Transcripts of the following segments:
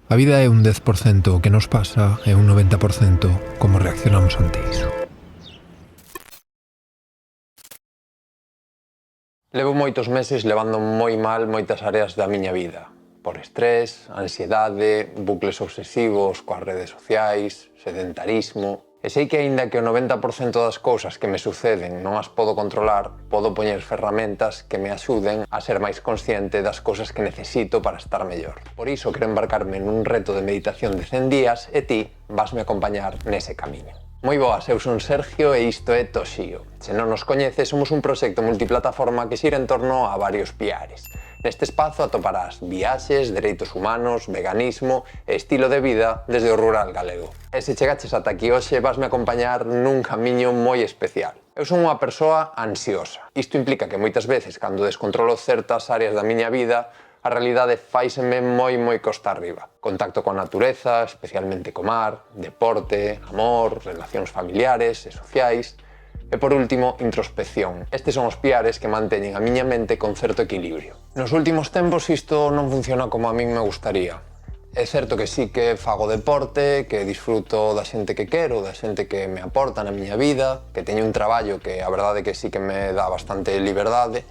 A vida é un 10% o que nos pasa e un 90% como reaccionamos ante iso. Levo moitos meses levando moi mal moitas áreas da miña vida. Por estrés, ansiedade, bucles obsesivos coas redes sociais, sedentarismo... E sei que aínda que o 90% das cousas que me suceden non as podo controlar, podo poñer ferramentas que me axuden a ser máis consciente das cousas que necesito para estar mellor. Por iso quero embarcarme nun reto de meditación de 100 días e ti vasme acompañar nese camiño. Moi boas, eu son Sergio e isto é Toxío. Se non nos coñeces, somos un proxecto multiplataforma que xira en torno a varios piares. Neste espazo atoparás viaxes, dereitos humanos, veganismo e estilo de vida desde o rural galego. E se chegaches ata aquí hoxe, vasme acompañar nun camiño moi especial. Eu son unha persoa ansiosa. Isto implica que moitas veces, cando descontrolo certas áreas da miña vida, a realidade faiseme moi costa arriba. Contacto coa natureza, especialmente co mar, deporte, amor, relacións familiares e sociais... E por último, introspección. Estes son os piares que manteñen a miña mente con certo equilibrio. Nos últimos tempos isto non funciona como a min me gustaría. É certo que sí que fago deporte, que disfruto da xente que quero, da xente que me aporta na miña vida, que teño un traballo que a verdade que sí que me dá bastante liberdade,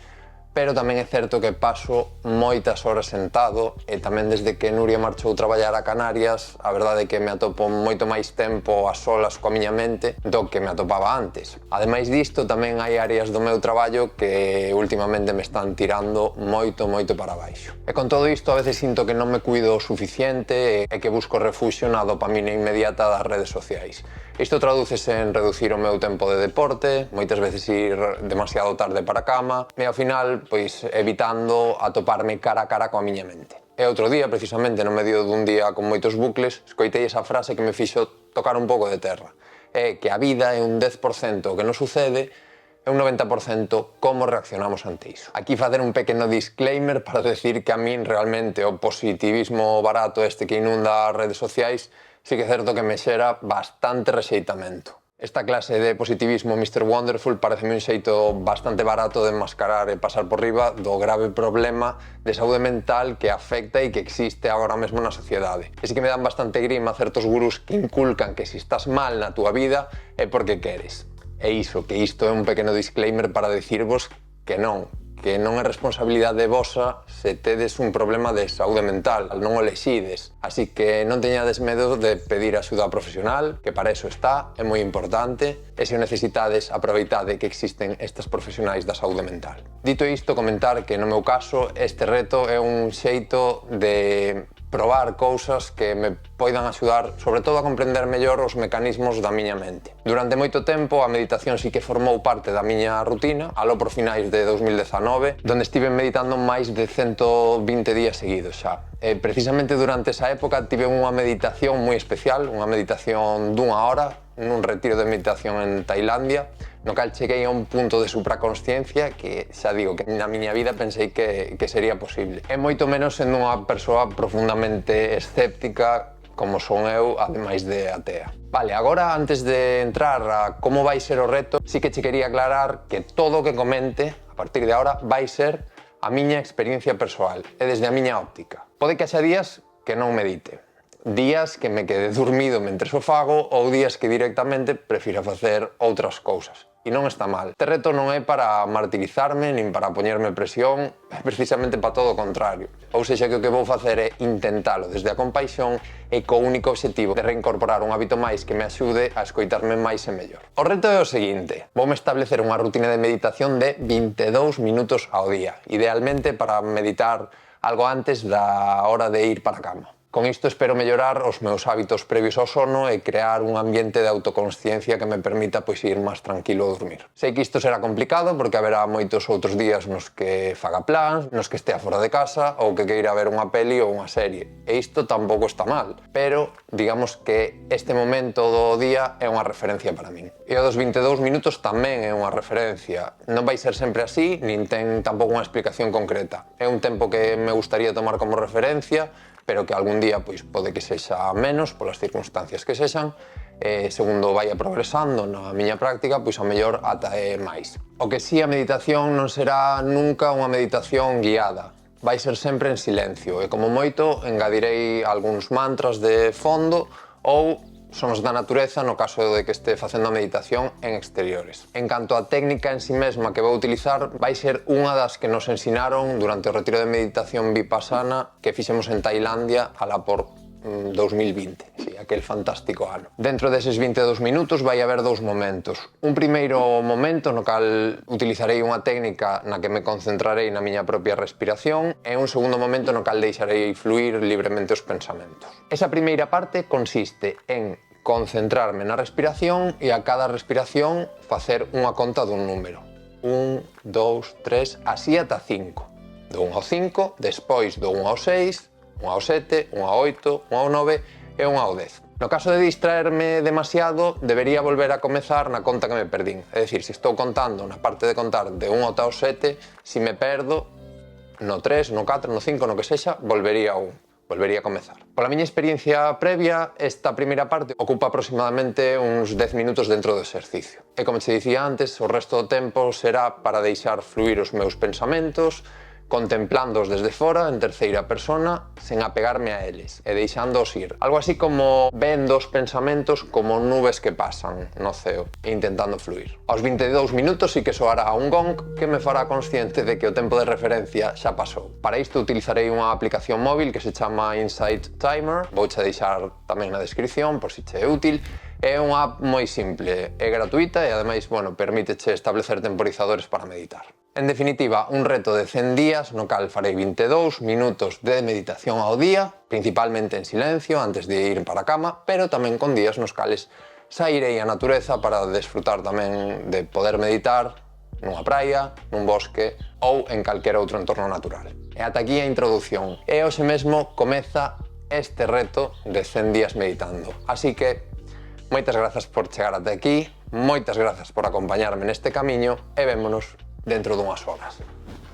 pero tamén é certo que paso moitas horas sentado e tamén desde que Nuria marchou traballar a Canarias, a verdade é que me atopo moito máis tempo a solas coa miña mente do que me atopaba antes. Ademais disto, tamén hai áreas do meu traballo que últimamente me están tirando moito para baixo. E con todo isto, a veces sinto que non me cuido o suficiente e que busco refuxio na dopamina inmediata das redes sociais. Isto tradúcese en reducir o meu tempo de deporte, moitas veces ir demasiado tarde para a cama e ao final, pois, evitando atoparme cara a cara coa miña mente. E outro día, precisamente no medio dun día con moitos bucles, escoitei esa frase que me fixo tocar un pouco de terra. É que a vida é un 10% o que nos sucede e un 90% como reaccionamos ante iso. Aquí facer un pequeno disclaimer para decir que a min realmente o positivismo barato este que inunda as redes sociais sí que é certo que me xera bastante rexeitamento. Esta clase de positivismo Mr. Wonderful pareceme un xeito bastante barato de enmascarar e pasar por riba do grave problema de saúde mental que afecta e que existe agora mesmo na sociedade. E sí que me dan bastante grima certos gurús que inculcan que se estás mal na túa vida é porque queres. E iso, que isto é un pequeno disclaimer para dicirvos que non é responsabilidade vosa se tedes un problema de saúde mental, non o lexides. Así que non teñades medo de pedir axuda profesional, que para eso está, é moi importante, e se o necesitades, aproveitade que existen estes profesionais da saúde mental. Dito isto, comentar que no meu caso este reto é un xeito de probar cousas que me poidan axudar, sobre todo a comprender mellor os mecanismos da miña mente. Durante moito tempo a meditación sí que formou parte da miña rutina, aló por finais de 2019, donde estive meditando máis de 120 días seguidos xa. E precisamente durante esa época tive unha meditación moi especial, unha meditación dunha hora, nun retiro de meditación en Tailandia, no cal cheguei a un punto de supraconsciencia que, xa digo, que na miña vida pensei que sería posible. E moito menos sendo unha persoa profundamente escéptica como son eu, ademais de atea. Vale, agora, antes de entrar a como vai ser o reto, sí que che quería aclarar que todo o que comente, a partir de agora, vai ser a miña experiencia persoal e desde a miña óptica. Pode que haxa días que non medite, días que me quede dormido mentre o fago ou días que directamente prefira facer outras cousas. E non está mal. Este reto non é para martirizarme nin para poñerme presión, é precisamente para todo o contrario. Ou seja, que o que vou facer é intentalo desde a compaixón e co único obxectivo de reincorporar un hábito máis que me axude a escoitarme máis e mellor. O reto é o seguinte: voume establecer unha rutina de meditación de 22 minutos ao día, idealmente para meditar algo antes da hora de ir para a cama. Con isto espero mellorar os meus hábitos previos ao sono e crear un ambiente de autoconsciencia que me permita pois ir máis tranquilo a dormir. Sei que isto será complicado porque haberá moitos outros días nos que faga plans, nos que estea fora de casa ou que queira ver unha peli ou unha serie. E isto tampouco está mal, pero digamos que este momento do día é unha referencia para min. E o dos 22 minutos tamén é unha referencia. Non vai ser sempre así, nin ten tampouco unha explicación concreta. É un tempo que me gustaría tomar como referencia, pero que algún día pois pode que sexa menos polas circunstancias que sexan, e segundo vaya progresando na miña práctica, pois a mellor ata é máis. O que si, a meditación non será nunca unha meditación guiada. vai ser sempre en silencio e como moito engadirei algúns mantras de fondo ou sons da natureza no caso de que este facendo a meditación en exteriores. En canto á técnica en si mesma que vou utilizar, vai ser unha das que nos ensinaron durante o retiro de meditación Vipassana que fixemos en Tailandia alá por 2020, sí, aquel fantástico ano. Dentro deses 22 minutos vai haber dous momentos. Un primeiro momento no cal utilizarei unha técnica na que me concentrarei na miña propia respiración e un segundo momento no cal deixarei fluir libremente os pensamentos. Esa primeira parte consiste en concentrarme na respiración e a cada respiración facer unha conta dun número. 1, 2, 3, así ata 5. Do 1 ao 5, despois do 1 ao 6, 1 ao 7, 1 ao 8, 1 ao 9 e 1 ao 10. No caso de distraerme demasiado, debería volver a comezar na conta que me perdín. É dicir, se estou contando na parte de contar de 1 ata o 7, se me perdo, no 3, no 4, no 5, no que sexa, volvería ao 1. Volvería a comezar. Pola miña experiencia previa, esta primeira parte ocupa aproximadamente uns 10 minutos dentro do exercicio. E como te dicía antes, o resto do tempo será para deixar fluir os meus pensamentos, contemplándoos desde fora, en terceira persona, sen apegarme a eles e deixándoos ir. Algo así como vendo os pensamentos como nubes que pasan no ceo e intentando fluir. Aos 22 minutos sí que soará un gong que me fará consciente de que o tempo de referencia xa pasou. Para isto utilizarei unha aplicación móvil que se chama Insight Timer, vouche deixar tamén na descripción por si che é útil. É unha app moi simple, é gratuita e ademais, permíteche establecer temporizadores para meditar. En definitiva, un reto de 100 días no cal farei 22 minutos de meditación ao día, principalmente en silencio antes de ir para a cama, pero tamén con días nos cales sairei á natureza para desfrutar tamén de poder meditar nunha praia, nun bosque ou en calquera outro entorno natural. E ata aquí a introducción. E hoxe mesmo comeza este reto de 100 días meditando. Así que moitas grazas por chegar ata aquí, moitas grazas por acompañarme neste camiño e vémonos dentro dunhas horas.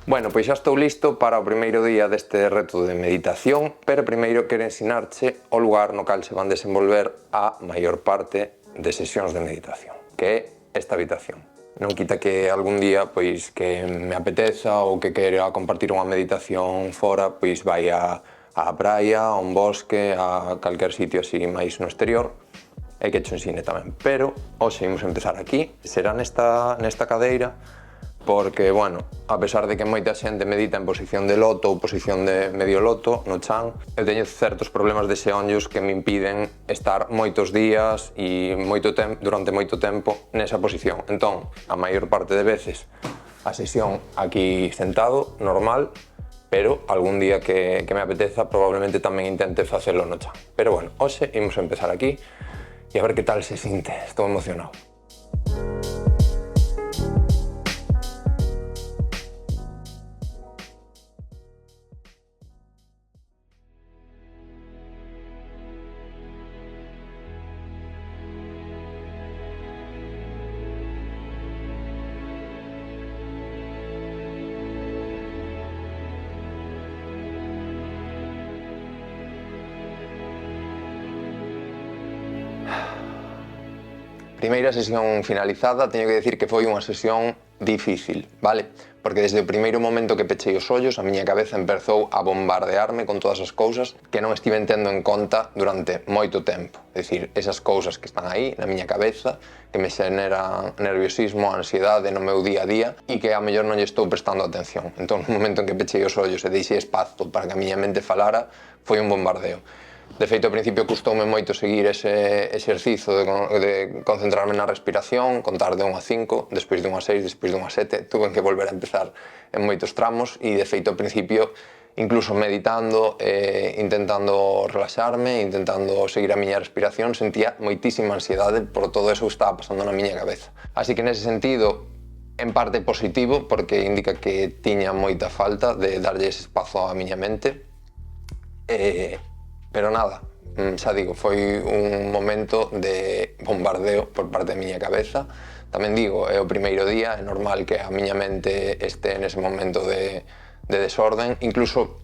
Bueno, pois xa estou listo para o primeiro día deste reto de meditación, pero primeiro quero ensinarche o lugar no cal se van desenvolver a maior parte de sesións de meditación, que é esta habitación. Non quita que algún día, pois, que me apeteza ou que quero compartir unha meditación fora, pois vai á praia, a un bosque, a calquer sitio así máis no exterior, e que te ensine tamén. Pero hoxe imos empezar aquí, será nesta cadeira, porque, a pesar de que moita xente medita en posición de loto ou posición de medio loto no chan, eu teño certos problemas de xeonllos que me impiden estar moitos días e durante moito tempo nesa posición. Entón, a maior parte de veces, a sesión aquí sentado, normal, pero algún día que me apeteza, probablemente tamén intente facelo no chan. Pero hoxe imos empezar aquí e a ver que tal se sinte. Estou emocionado. Primeira sesión finalizada, teño que decir que foi unha sesión difícil, vale? Porque desde o primeiro momento que pechei os ollos, a miña cabeza empezou a bombardearme con todas as cousas que non estive tendo en conta durante moito tempo. É dicir, esas cousas que están aí na miña cabeza, que me xeneran nerviosismo, ansiedade no meu día a día e que a mellor non lle estou prestando atención. Entón, no momento en que pechei os ollos e deixei espazo para que a miña mente falara, foi un bombardeo. De feito, ao principio custoume moito seguir ese exercizo de concentrarme na respiración, contar de 1 a 5, despois de 1 a 6, despois de 1 a 7, tuve que volver a empezar en moitos tramos e de feito ao principio, incluso meditando, intentando relaxarme, intentando seguir a miña respiración, sentía moitísima ansiedade por todo eso que estaba pasando na miña cabeza. Así que nese sentido, en parte positivo, porque indica que tiña moita falta de darlle ese espazo á miña mente, pero nada, xa digo, foi un momento de bombardeo por parte da miña cabeza. Tamén digo, é o primeiro día, é normal que a miña mente este nese momento de desorden, incluso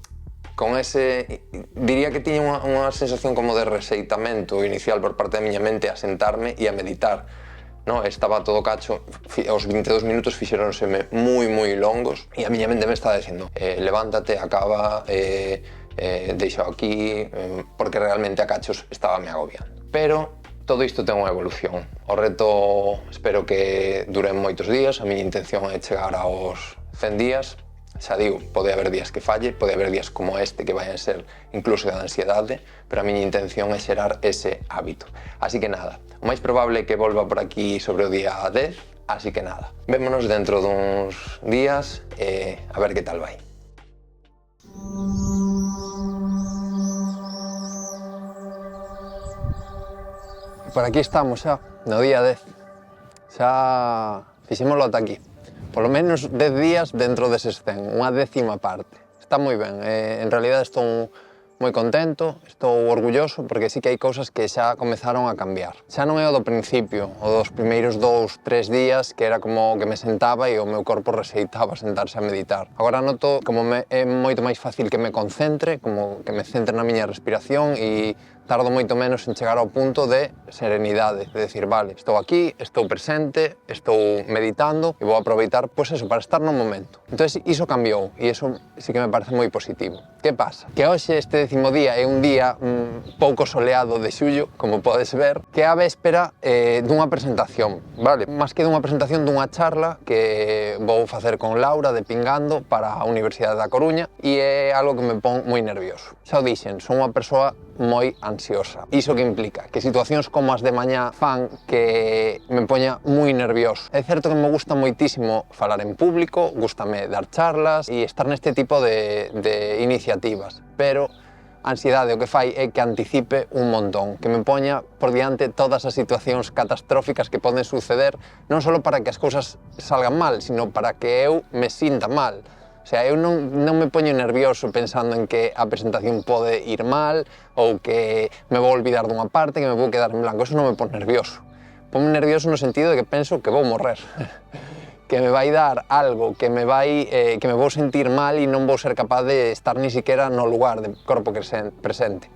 con ese, diría que tiña unha sensación como de rexeitamento inicial por parte da miña mente a sentarme e a meditar, no? Estaba todo cacho, os 22 minutos fixéronseme moi longos e a miña mente me estaba dicindo levántate, acaba, deixa aquí, porque realmente a cachos estaba me agobiando. Pero todo isto ten unha evolución. O reto espero que dure moitos días, a miña intención é chegar aos 100 días. Xa digo, pode haber días que falle, pode haber días como este que vayan ser incluso de ansiedade, pero a miña intención é xerar ese hábito. Así que nada, o máis probable é que volva por aquí sobre o día 10, así que nada, vémonos dentro duns días e a ver que tal vai. Por aquí estamos xa, no día 10. Xa fixémolo ata aquí. Polo menos 10 días dentro deses 100, unha 10ª parte. Está moi ben, en realidad estou moi contento, estou orgulloso porque sí que hai cousas que xa comezaron a cambiar. Xa non é o do principio, o dos primeiros 2-3 días que era como que me sentaba e o meu corpo rexeitaba sentarse a meditar. Agora noto como é moito máis fácil que me concentre, como que me centre na miña respiración e tardo moito menos en chegar ao punto de serenidade, de decir, vale, estou aquí, estou presente, estou meditando e vou aproveitar, pois eso, para estar no momento. Entón, iso cambiou e iso sí que me parece moi positivo. Que pasa? Que hoxe, este 10º día, é un día pouco soleado de xullo, como podes ver, que é a véspera dunha presentación, vale? Más que dunha presentación, dunha charla que vou facer con Laura de Pingando para a Universidade da Coruña e é algo que me pon moi nervioso. Xa o dixen, son unha persoa moi ansiosa. Iso que implica que situacións como as de mañá fan que me poña moi nervioso. É certo que me gusta moitísimo falar en público, gústame dar charlas e estar neste tipo de iniciativas, pero a ansiedade o que fai é que anticipe un montón, que me poña por diante todas as situacións catastróficas que poden suceder, non só para que as cousas salgan mal, sino para que eu me sinta mal. O sea, eu non me poño nervioso pensando en que a presentación pode ir mal ou que me vou olvidar dunha parte, que me vou quedar en blanco. Eso non me pon nervioso. Ponme nervioso no sentido de que penso que vou morrer. Que me vai dar algo, que me vou sentir mal e non vou ser capaz de estar ni siquiera no lugar de corpo presente.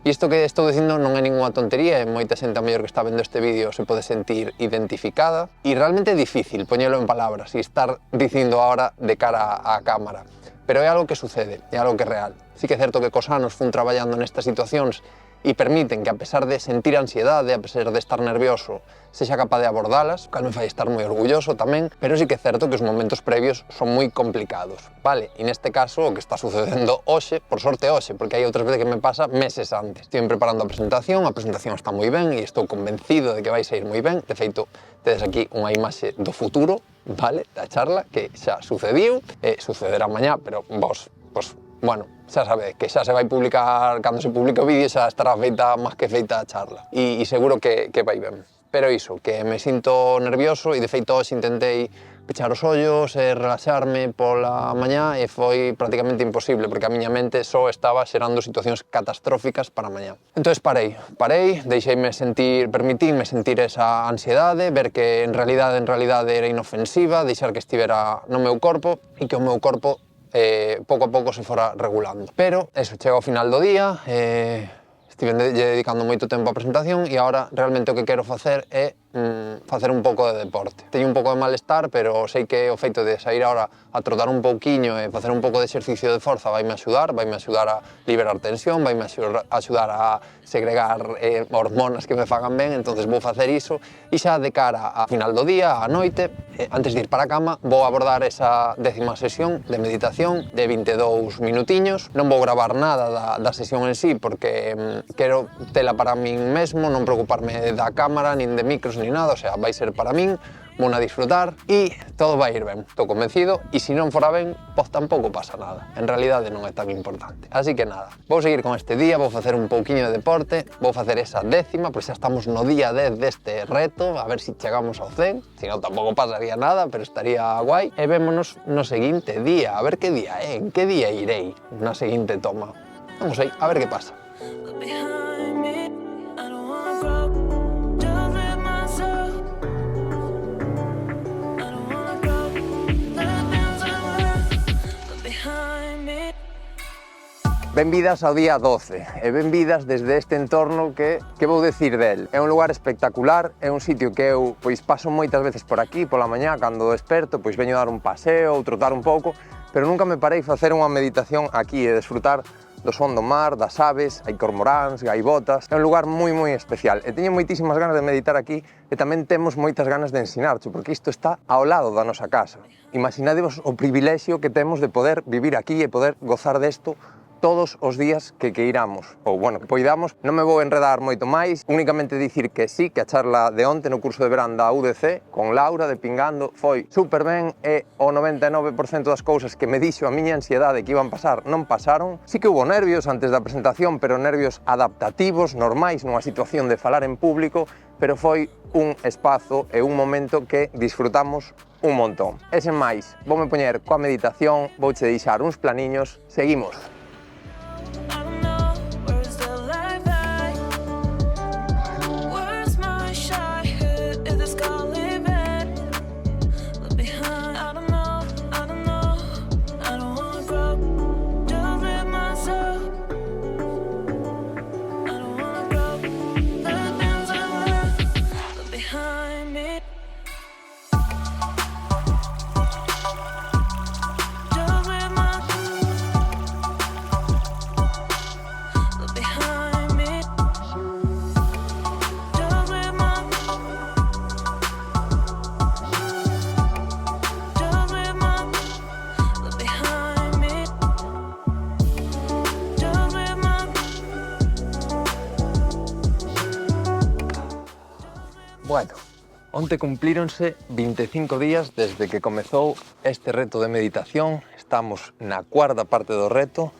E isto que estou dicindo non é ninguna tontería, e moita xente a mellor que está vendo este vídeo se pode sentir identificada, e realmente é difícil poñelo en palabras e estar dicindo ahora de cara á cámara. Pero é algo que sucede, é algo que é real. Sí que é certo que cos anos fun traballando nestas situacións e permiten que, a pesar de sentir ansiedade, a pesar de estar nervioso, sexa capaz de abordalas, cal me fai estar moi orgulloso tamén, pero sí que é certo que os momentos previos son moi complicados, vale? E neste caso o que está sucedendo hoxe, por sorte hoxe, porque hai outras veces que me pasa meses antes. Estive preparando a presentación está moi ben e estou convencido de que vai sair moi ben. De feito, tedes aquí unha imaxe do futuro, vale? Da charla, que xa sucediu, sucederá mañá, pero vos, bueno, xa sabedes que xa se vai publicar, cando se publique o vídeo xa estará feita, máis que feita a charla. E seguro que vai ben. Pero iso, que me sinto nervioso e de feito hoxe intentei pechar os ollos e relaxarme pola mañá e foi prácticamente imposible porque a miña mente só estaba xerando situacións catastróficas para mañá. Entón parei, permitínme sentir esa ansiedade, ver que en realidade era inofensiva, deixar que estivera no meu corpo e que o meu corpo pouco a pouco se fora regulando. Pero, eso, chega ao final do día, estive dedicando moito tempo á presentación e agora realmente o que quero facer é facer un pouco de deporte. Teño un pouco de malestar, pero sei que o feito de sair agora a trotar un pouquiño e facer un pouco de exercicio de forza vaime axudar a liberar tensión, vaime axudar a segregar hormonas que me fagan ben, entonces vou facer iso e xa de cara a final do día, á noite, antes de ir para a cama, vou abordar esa 10ª sesión de meditación de 22 minutiños. Non vou gravar nada da sesión en sí porque quero tela para min mesmo, non preocuparme da cámara, nin de micros, ni nada, o sea, vai ser para min, vou a disfrutar e todo vai ir ben, estou convencido, e se non fora ben, pois tampouco pasa nada, en realidade non é tan importante. Así que nada, vou seguir con este día, vou facer un pouquiño de deporte, vou facer esa 10ª, pois xa estamos no día 10 deste reto, a ver se chegamos ao 100, se non tampouco pasaría nada, pero estaría guai, e vémonos no seguinte día, a ver que día é, en que día irei na seguinte toma. Non sei, a ver que pasa. Benvidas ao día 12 e benvidas desde este entorno que vou decir del. É un lugar espectacular, é un sitio que eu paso moitas veces por aquí, pola mañá, cando desperto, veño dar un paseo ou trotar un pouco, pero nunca me parei facer unha meditación aquí e desfrutar do son do mar, das aves, hai cormoráns, gaivotas. É un lugar moi especial e teño moitísimas ganas de meditar aquí e tamén temos moitas ganas de ensinarcho, porque isto está ao lado da nosa casa. Imaginadevos o privilexio que temos de poder vivir aquí e poder gozar desto todos os días que queiramos, ou, bueno, que poidamos. Non me vou enredar moito máis, únicamente dicir que sí, que a charla de onte no curso de verán da UDC, con Laura de Pingando, foi super ben e o 99% das cousas que me dixo a miña ansiedade que iban pasar non pasaron. Sí que hubo nervios antes da presentación, pero nervios adaptativos, normais nunha situación de falar en público, pero foi un espazo e un momento que disfrutamos un montón. E sen máis, voume poñer coa meditación, vouche deixar uns planiños, seguimos. Bueno, onte cumplíronse 25 días desde que comezou este reto de meditación. Estamos na cuarta parte do reto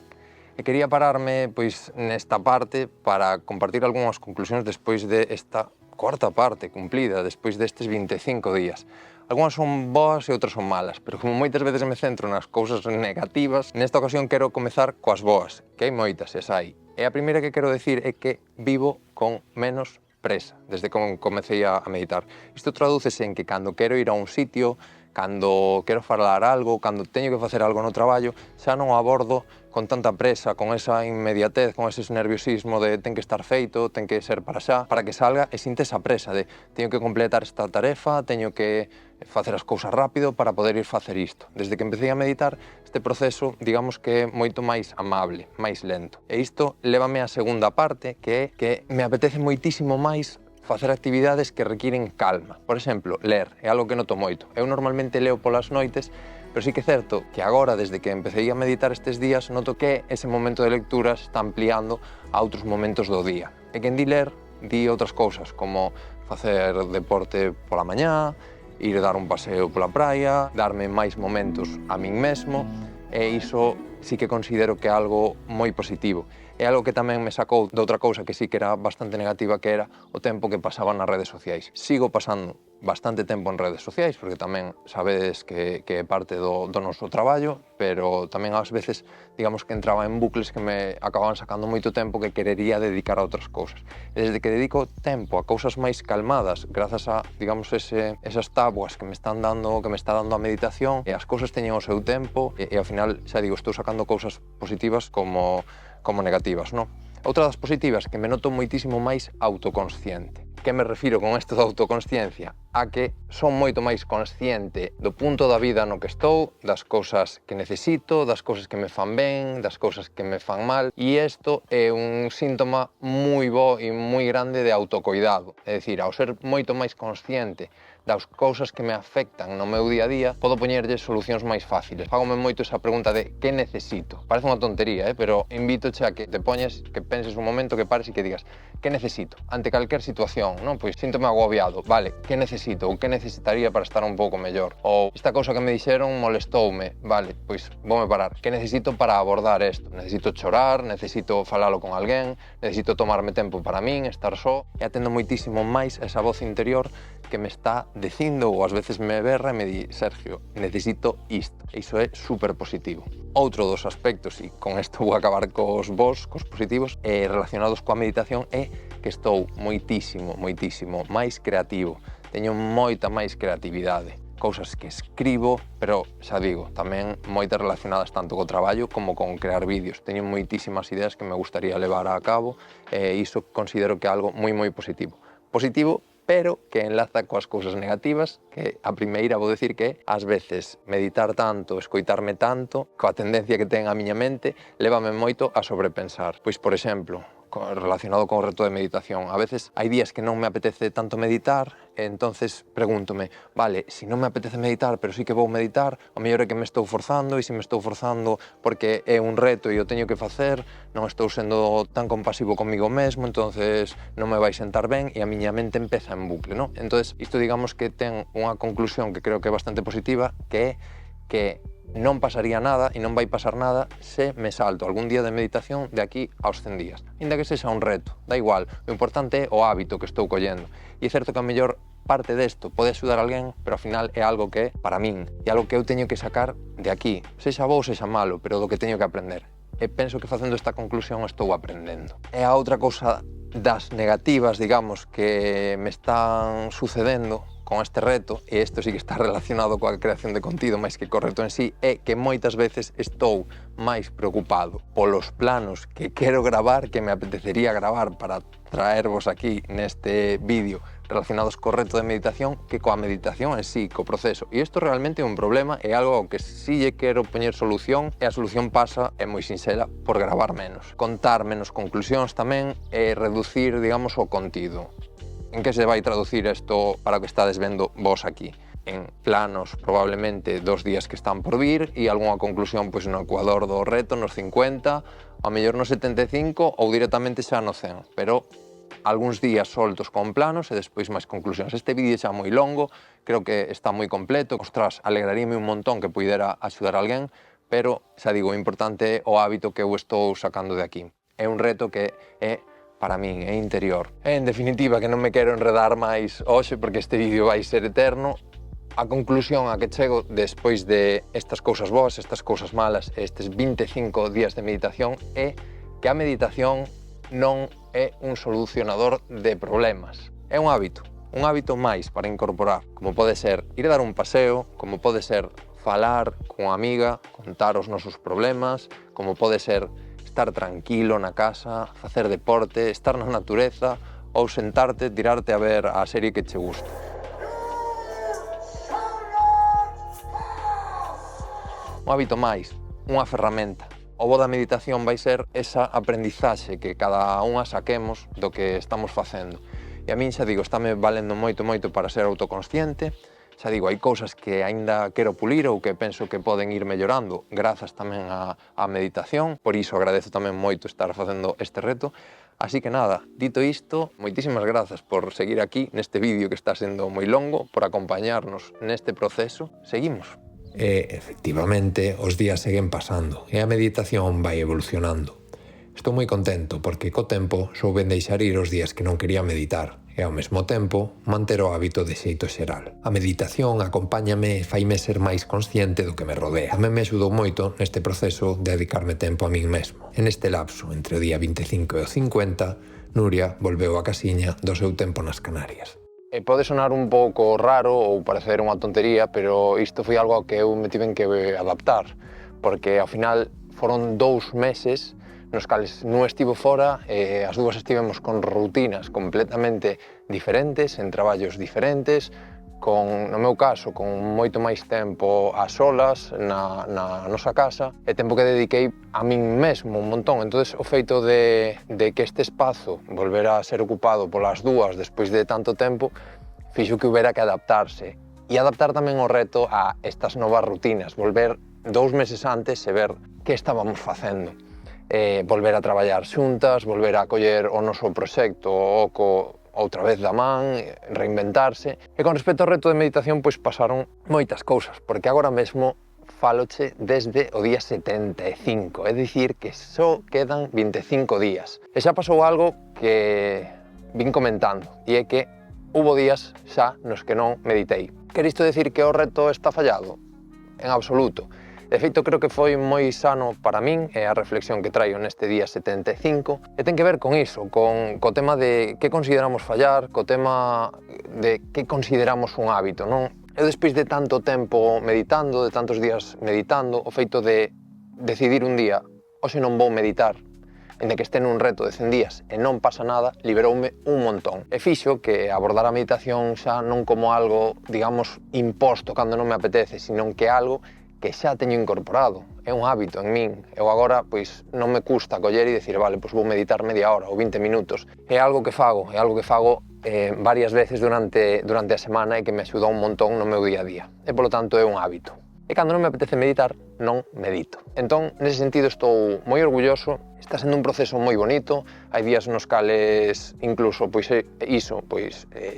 e quería pararme nesta parte para compartir algunhas conclusións despois de esta cuarta parte cumplida, despois destes 25 días. Algúnas son boas e outras son malas, pero como moitas veces me centro nas cousas negativas, nesta ocasión quero comezar coas boas, que hai moitas, e hai. E a primeira que quero decir é que vivo con menos presa, desde que comecei a meditar. Isto tradúcese en que cando quero ir a un sitio, cando quero falar algo, cando teño que facer algo no traballo, xa non o abordo con tanta presa, con esa inmediatez, con ese nerviosismo de ten que estar feito, ten que ser para xa, para que salga, e sinte esa presa de teño que completar esta tarefa, teño que facer as cousas rápido para poder ir facer isto. Desde que empecé a meditar, este proceso, digamos que é moito máis amable, máis lento. E isto lévame á segunda parte, que é que me apetece moitísimo máis facer actividades que requiren calma. Por exemplo, ler, é algo que noto moito. Eu normalmente leo polas noites, pero sí que é certo que agora, desde que empecé a meditar estes días, noto que ese momento de lectura está ampliando a outros momentos do día. E quen di ler, di outras cousas, como facer deporte pola mañá, ir dar un paseo pola praia, darme máis momentos a min mesmo, e iso sí que considero que é algo moi positivo. É algo que tamén me sacou de outra cousa que sí que era bastante negativa, que era o tempo que pasaba nas redes sociais. Sigo pasando bastante tempo en redes sociais, porque tamén sabedes que é parte do noso traballo, pero tamén ás veces, digamos que entraba en bucles que me acababan sacando moito tempo que querería dedicar a outras cousas. E desde que dedico tempo a cousas máis calmadas, grazas a, digamos, esas tábuas que me está dando a meditación, e as cousas teñen o seu tempo, e ao final, xa digo, estou sacando cousas positivas como negativas, non? Outra das positivas, que me noto moitísimo máis autoconsciente. Que me refiro con isto da autoconsciencia? A que son moito máis consciente do punto da vida no que estou, das cousas que necesito, das cousas que me fan ben, das cousas que me fan mal, e isto é un síntoma moi bo e moi grande de autocoidado. É dicir, ao ser moito máis consciente das cousas que me afectan no meu día a día, podo poñerlles solucións máis fáciles. Fágome moito esa pregunta de que necesito. Parece unha tontería, pero invitoche a que te poñes, que penses un momento, que pares e que digas que necesito ante calquer situación, non? Pois síntome agobiado, vale, que necesito ou que necesitaría para estar un pouco mellor? Ou esta cousa que me dixeron molestoume, vale, pois voume parar. Que necesito para abordar isto? Necesito chorar, necesito falalo con alguén, necesito tomarme tempo para min, estar só, e atendo moitísimo máis esa voz interior que me está dicindo, ou ás veces me berra e me di, Sergio, necesito isto. E iso é super positivo. Outro dos aspectos, e con isto vou acabar cos positivos, relacionados coa meditación, é que estou moitísimo máis creativo. Teño moita máis creatividade. cousas que escribo, pero xa digo, tamén moitas relacionadas tanto co traballo como con crear vídeos. Teño moitísimas ideas que me gustaría levar a cabo e iso considero que é algo moi positivo. Positivo, pero que enlaza coas cousas negativas, que a primeira vou dicir que ás veces meditar tanto, escoitarme tanto, coa tendencia que ten a miña mente, lévame moito a sobrepensar. Pois, por exemplo, relacionado con o reto de meditación. A veces hai días que non me apetece tanto meditar, e entonces pregúntome, vale, se non me apetece meditar, pero sí que vou meditar, o mellor é que me estou forzando, e se me estou forzando porque é un reto e o teño que facer, non estou sendo tan compasivo comigo mesmo, entonces non me vai sentar ben e a miña mente empeza en bucle, non? Entonces, isto digamos que ten unha conclusión que creo que é bastante positiva, que é que non pasaría nada e non vai pasar nada se me salto algún día de meditación de aquí aos 100 días. Ainda que sexa un reto, da igual, o importante é o hábito que estou collendo. E é certo que a mellor parte desto pode axudar a alguén, pero ao final é algo que é para min, e algo que eu teño que sacar de aquí, sexa bo ou sexa malo, pero do que teño que aprender. E penso que facendo esta conclusión estou aprendendo. E a outra cousa das negativas, digamos, que me están sucedendo con este reto, e isto sí que está relacionado coa creación de contido máis que co reto en sí, é que moitas veces estou máis preocupado polos planos que quero gravar, que me apetecería gravar para traervos aquí neste vídeo relacionados co reto de meditación, que coa meditación en sí, co proceso. E isto realmente é un problema, é algo ao que sí lle quero poñer solución, e a solución pasa, é moi sinxela, por gravar menos. Contar menos conclusións tamén e reducir, digamos, o contido. En que se vai traducir isto para o que estades vendo vos aquí? En planos probablemente dos días que están por vir e algunha conclusión pois no ecuador do reto, nos 50, ao mellor nos 75 ou directamente xa no 100, pero algúns días soltos con planos e despois máis conclusións. Este vídeo xa moi longo, creo que está moi completo, ostras, alegraríame un montón que puidera axudar a alguén, pero xa digo, o importante é o hábito que eu estou sacando de aquí. É un reto que é para min, é interior. En definitiva, que non me quero enredar máis hoxe porque este vídeo vai ser eterno. A conclusión a que chego despois de estas cousas boas, estas cousas malas, estes 25 días de meditación é que a meditación non é un solucionador de problemas. É un hábito máis para incorporar, como pode ser ir a dar un paseo, como pode ser falar con unha amiga, contar os nosos problemas, como pode ser estar tranquilo na casa, facer deporte, estar na natureza ou sentarte, tirarte a ver a serie que che gusta. Un hábito máis, unha ferramenta. O bo da meditación vai ser esa aprendizaxe que cada unha saquemos do que estamos facendo. E a min xa digo, estáme valendo moito para ser autoconsciente. Xa digo, hai cousas que aínda quero pulir ou que penso que poden ir mellorando grazas tamén á meditación, por iso agradezo tamén moito estar facendo este reto. Así que nada, dito isto, moitísimas grazas por seguir aquí neste vídeo que está sendo moi longo, por acompañarnos neste proceso. Seguimos. Efectivamente, os días seguen pasando e a meditación vai evolucionando. Estou moi contento porque co tempo souben deixar ir os días que non quería meditar e ao mesmo tempo manter o hábito de xeito xeral. A meditación acompáñame e faime ser máis consciente do que me rodea. Tamén me axudou moito neste proceso de dedicarme tempo a min mesmo. En este lapso, entre o día 25 e o 50, Nuria volveu a casiña do seu tempo nas Canarias. Pode sonar un pouco raro ou parecer unha tontería, pero isto foi algo que eu me tiven que adaptar, porque ao final foron 2 meses nos cales non estivo fora e as dúas estivemos con rutinas completamente diferentes, en traballos diferentes, no meu caso, con moito máis tempo a solas na nosa casa e tempo que dediquei a min mesmo un montón. Entón, o feito de que este espazo volvera a ser ocupado polas dúas despois de tanto tempo fixo que houbera que adaptarse e adaptar tamén o reto a estas novas rutinas, volver 2 meses antes e ver que estábamos facendo. Volver a traballar xuntas, volver a coller o noso proxecto oco outra vez da man, reinventarse. E con respecto ao reto de meditación, pois pasaron moitas cousas, porque agora mesmo faloche desde o día 75, é dicir que só quedan 25 días. E xa pasou algo que vin comentando, e é que hubo días xa nos que non meditei. Quer isto decir que o reto está fallado? En absoluto. De feito, creo que foi moi sano para min e a reflexión que traio neste día 75 e ten que ver con iso, co tema de que consideramos fallar, co tema de que consideramos un hábito, non? Eu despois de tanto tempo meditando, de tantos días meditando, o feito de decidir un día, hoxe non vou meditar, en que este nun reto de 100 días e non pasa nada, liberoume un montón. E fixo que abordar a meditación xa non como algo, digamos, imposto cando non me apetece, sino que algo que xa teño incorporado. É un hábito en min. Eu agora, pois, non me custa coller e dicir, vale, pois vou meditar media hora ou 20 minutos. É algo que fago varias veces durante a semana e que me axuda un montón no meu día a día. E, polo tanto, é un hábito. E cando non me apetece meditar, non medito. Entón, nese sentido, estou moi orgulloso. Está sendo un proceso moi bonito. Hai días nos cales, incluso,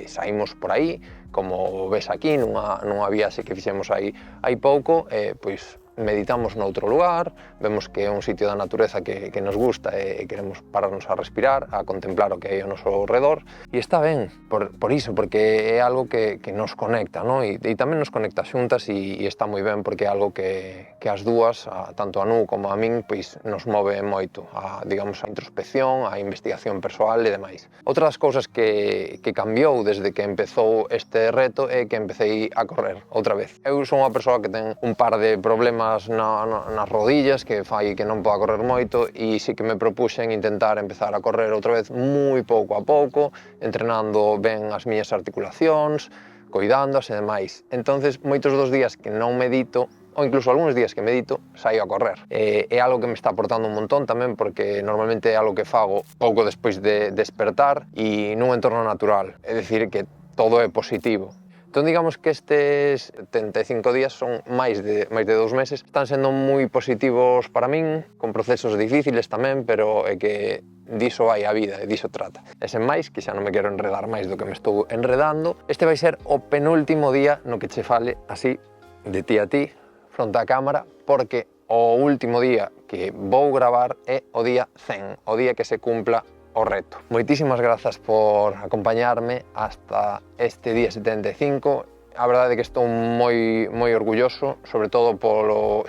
saímos por aí, como ves aquí, nunha viaxe que fixemos aí pouco, pois meditamos noutro lugar, vemos que é un sitio da natureza que nos gusta e queremos pararnos a respirar, a contemplar o que hai ao noso redor, e está ben por iso, porque é algo que nos conecta, ¿no? E tamén nos conecta xuntas e está moi ben porque é algo que as dúas, tanto a Nu como a min, pois nos move moito, a introspección, a investigación persoal e demais. Outra das cousas que cambiou desde que empezou este reto é que empecé a correr outra vez. Eu son unha persoa que ten un par de problemas nas rodillas que fai que non poda correr moito e sí que me propuxen intentar empezar a correr outra vez moi pouco a pouco, entrenando ben as miñas articulacións, coidándoas e demais. Entonces, moitos dos días que non medito, ou incluso algúns días que medito, saio a correr. É algo que me está aportando un montón tamén porque normalmente é algo que fago pouco despois de despertar e nun entorno natural, é dicir que todo é positivo. Entón, digamos que estes 75 días son máis de 2 meses. Están sendo moi positivos para min, con procesos difíciles tamén, pero é que diso vai a vida e diso trata. E sen máis, que xa non me quero enredar máis do que me estou enredando, este vai ser o penúltimo día no que che fale así, de ti a ti, fronte á cámara, porque o último día que vou gravar é o día 100, o día que se cumpla o reto. Moitísimas grazas por acompañarme hasta este día 75. A verdade é que estou moi orgulloso, sobre todo polo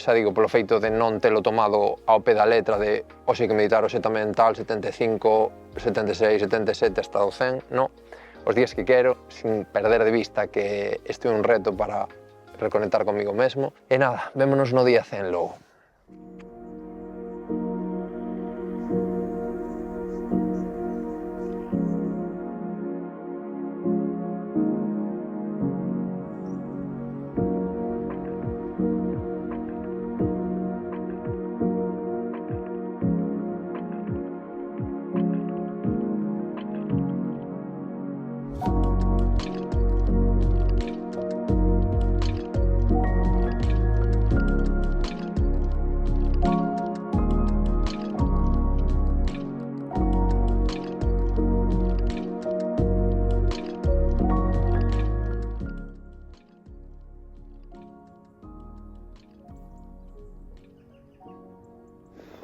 feito de non telo tomado ao pé da letra de hoxe que meditar, hoxe tamén tal, 75, 76, 77 hasta o 100, non. Os días que quero, sin perder de vista que este é un reto para reconectar comigo mesmo. E nada, vémonos no día 100 logo.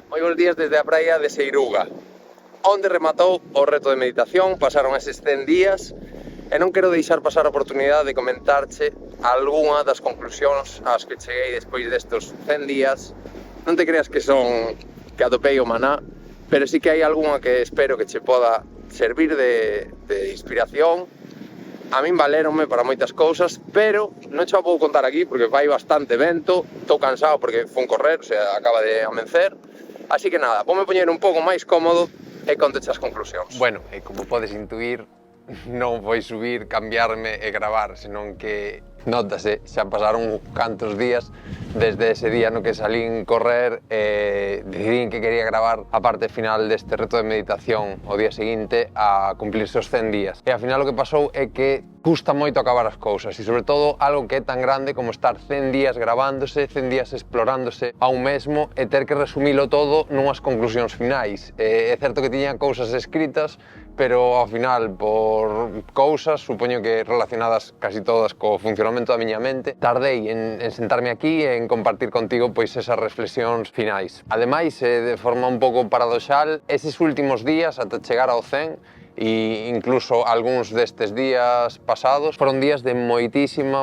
Moi bons días desde a praia de Seiruga, onde rematou o reto de meditación. Pasaron eses 100 días e non quero deixar pasar a oportunidade de comentarche algunha das conclusións ás que cheguei despois destes 100 días. Non te creas que atopei o maná, pero sí que hai algunha que espero que che poda servir de inspiración. A min valéronme para moitas cousas, pero non che vou contar aquí porque vai bastante vento, estou cansado porque fun correr, acaba de amencer. Así que nada, voume poñer un pouco máis cómodo e conteche as conclusións. Bueno, e como podes intuir, non foi subir, cambiarme e gravar, senón que nótase, xa pasaron cantos días desde ese día no que salín correr e decidín que quería gravar a parte final deste reto de meditación o día seguinte a cumplirse os 100 días. E ao final o que pasou é que custa moito acabar as cousas e sobre todo algo que é tan grande como estar 100 días gravándose, 100 días explorándose a un mesmo e ter que resumilo todo nunhas conclusións finais. É certo que tiña cousas escritas, pero ao final, por cousas, supoño que relacionadas casi todas co funcionamento da miña mente, tardei en sentarme aquí e en compartir contigo pois esas reflexións finais. Ademais, de forma un pouco paradoxal, eses últimos días ata chegar ao 100, e incluso algúns destes días pasados foron días de moitísima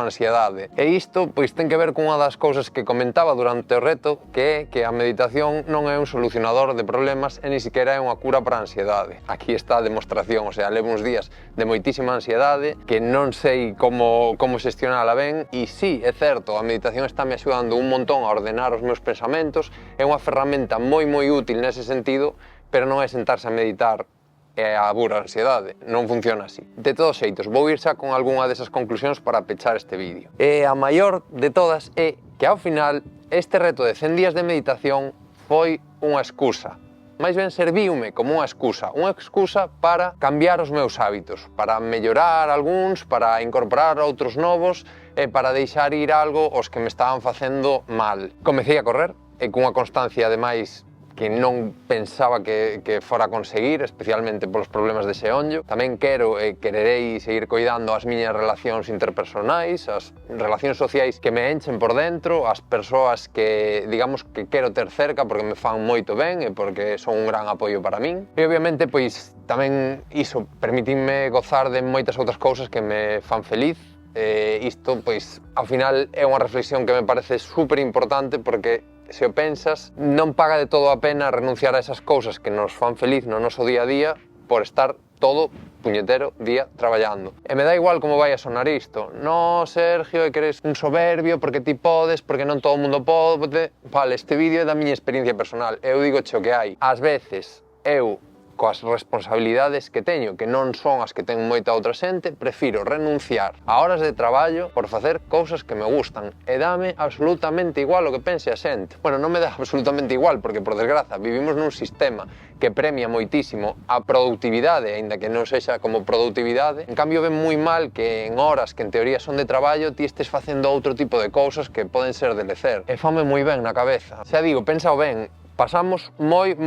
ansiedade. E isto pois ten que ver cunha das cousas que comentaba durante o reto, que é que a meditación non é un solucionador de problemas e ni siquiera é unha cura para a ansiedade. Aquí está a demostración, o sea, levo uns días de moitísima ansiedade que non sei como xestionala ben, e sí, é certo, a meditación está me axudando un montón a ordenar os meus pensamentos, é unha ferramenta moi útil nese sentido, pero non é sentarse a meditar e a pura ansiedade, non funciona así. De todos xeitos, vou ir xa con algunha desas conclusións para pechar este vídeo. E a maior de todas é que ao final este reto de 100 días de meditación foi unha excusa. Mais ben serviume como unha excusa para cambiar os meus hábitos, para mellorar algúns, para incorporar outros novos e para deixar ir algo os que me estaban facendo mal. Comecei a correr e cunha constancia ademais que non pensaba que fora a conseguir, especialmente polos problemas de xeonllo. Tamén quero e quererei seguir coidando as miñas relacións interpersonais, as relacións sociais que me enchen por dentro, as persoas que, digamos, que quero ter cerca porque me fan moito ben e porque son un gran apoio para min. E obviamente, pois, tamén iso permitinme gozar de moitas outras cousas que me fan feliz. Isto, pois, ao final é unha reflexión que me parece super importante porque se o pensas, non paga de todo a pena renunciar a esas cousas que nos fan feliz no noso día a día por estar todo puñetero día traballando. E me dá igual como vai a sonar isto. No, Sergio, que eres un soberbio porque ti podes, porque non todo o mundo pode. Vale, este vídeo é da miña experiencia personal. Eu digo cho que hai. Ás veces, eu, coas responsabilidades que teño, que non son as que ten moita outra xente, prefiro renunciar a horas de traballo por facer cousas que me gustan e dame absolutamente igual o que pense a xente. Bueno, non me dá absolutamente igual porque, por desgraza, vivimos nun sistema que premia moitísimo a produtividade, aínda que non sexa como produtividade. En cambio, ven moi mal que en horas que en teoría son de traballo ti estes facendo outro tipo de cousas que poden ser de lecer. E fame moi ben na cabeza. Xa digo, pensao ben, pasamos moi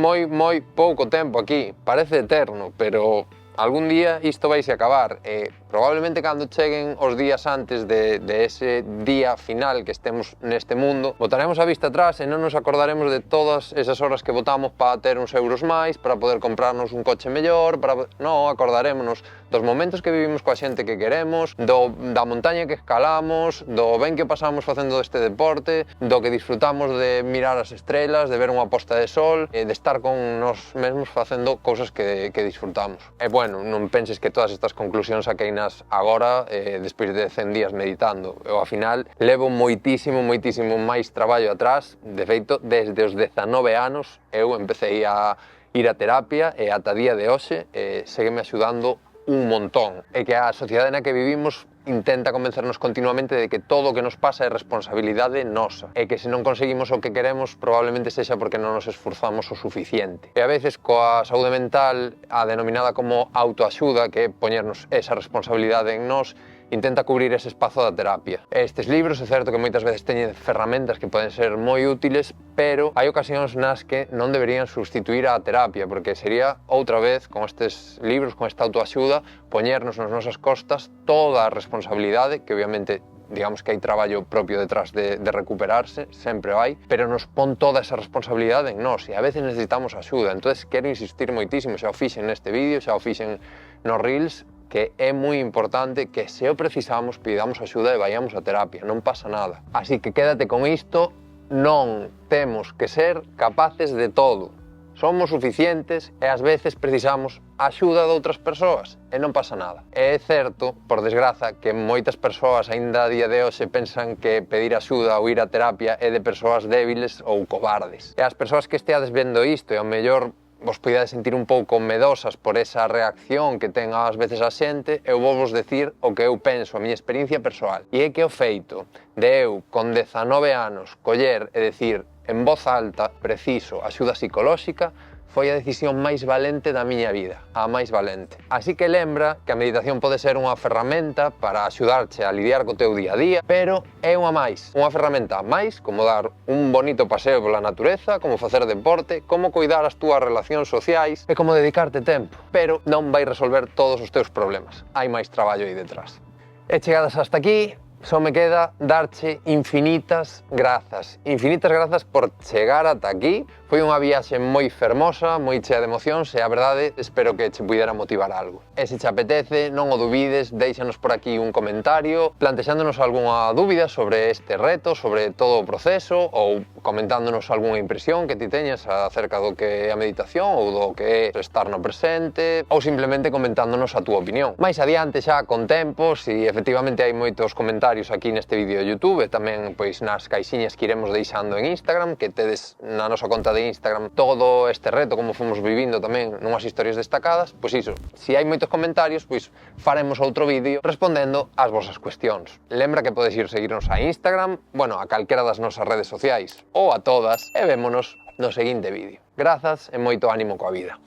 pouco tempo aquí, parece eterno, pero algún día isto vaise acabar e probablemente cando cheguen os días antes de ese día final que estemos neste mundo, botaremos a vista atrás e non nos acordaremos de todas esas horas que botamos para ter uns euros máis, para poder comprarnos un coche mellor, non, acordarémonos dos momentos que vivimos coa xente que queremos, da montaña que escalamos, do ben que pasamos facendo este deporte, do que disfrutamos de mirar as estrelas, de ver unha posta de sol e de estar con nós mesmos facendo cousas que disfrutamos. E bueno, non penses que todas estas conclusións saqueinas agora, despois de 100 días meditando. Eu, ao final, levo moitísimo máis traballo atrás. De feito, desde os 19 anos eu empecé a ir a terapia e ata día de hoxe ségueme axudando un montón. E que a sociedade na que vivimos intenta convencernos continuamente de que todo o que nos pasa é responsabilidade nosa e que se non conseguimos o que queremos probablemente sexa porque non nos esforzamos o suficiente. E a veces coa saúde mental, a denominada como autoaxuda, que é poñernos esa responsabilidade en nós, intenta cubrir ese espazo da terapia. Estes libros é certo que moitas veces teñen ferramentas que poden ser moi útiles, pero hai ocasións nas que non deberían sustituir a terapia, porque sería outra vez, con estes libros, con esta autoaxuda, poñernos nas nosas costas toda a responsabilidade, que obviamente digamos que hai traballo propio detrás de recuperarse, sempre o hai, pero nos pon toda esa responsabilidade en nós e a veces necesitamos axuda. Entonces quero insistir moitísimo, xa o fixen neste vídeo, xa o fixen nos Reels, que é moi importante que se o precisamos pidamos axuda e vayamos a terapia, non pasa nada. Así que quédate con isto, non temos que ser capaces de todo. Somos suficientes e ás veces precisamos axuda de outras persoas e non pasa nada. É certo, por desgraza, que moitas persoas aínda a día de hoxe pensan que pedir axuda ou ir a terapia é de persoas débiles ou cobardes. E as persoas que esteades vendo isto e ao mellor vos poidades sentir un pouco medosas por esa reacción que ten ás veces a xente, eu vou vos decir o que eu penso, a miña experiencia persoal. E é que o feito de eu, con 19 anos, coller e decir en voz alta, preciso, axuda psicolóxica, foi a decisión máis valente da miña vida, a máis valente. Así que lembra que a meditación pode ser unha ferramenta para axudarche a lidiar co teu día a día, pero é unha ferramenta máis, como dar un bonito paseo pola natureza, como facer deporte, como cuidar as túas relacións sociais e como dedicarte tempo, pero non vai resolver todos os teus problemas. Hai máis traballo aí detrás. E chegadas hasta aquí, Só me queda darche infinitas grazas por chegar ata aquí. Foi unha viaxe moi fermosa, moi chea de emocións e a verdade espero que che puidera motivar algo. E se che apetece, non o dubides, deixanos por aquí un comentario plantexándonos algunha dúbida sobre este reto, sobre todo o proceso ou comentándonos algunha impresión que ti teñas acerca do que é a meditación ou do que é estar no presente ou simplemente comentándonos a túa opinión. Mais adiante xa con tempo, si efectivamente hai moitos comentarios aquí neste vídeo de YouTube e tamén pois nas caixiñas que iremos deixando en Instagram, que tedes na nosa conta de Instagram todo este reto, como fomos vivindo tamén nunhas historias destacadas, pois iso, se hai moitos comentarios, pois faremos outro vídeo respondendo ás vosas cuestións. Lembra que podes ir seguirnos a Instagram, bueno, a calquera das nosas redes sociais, ou a todas, e vémonos no seguinte vídeo. Grazas e moito ánimo coa vida.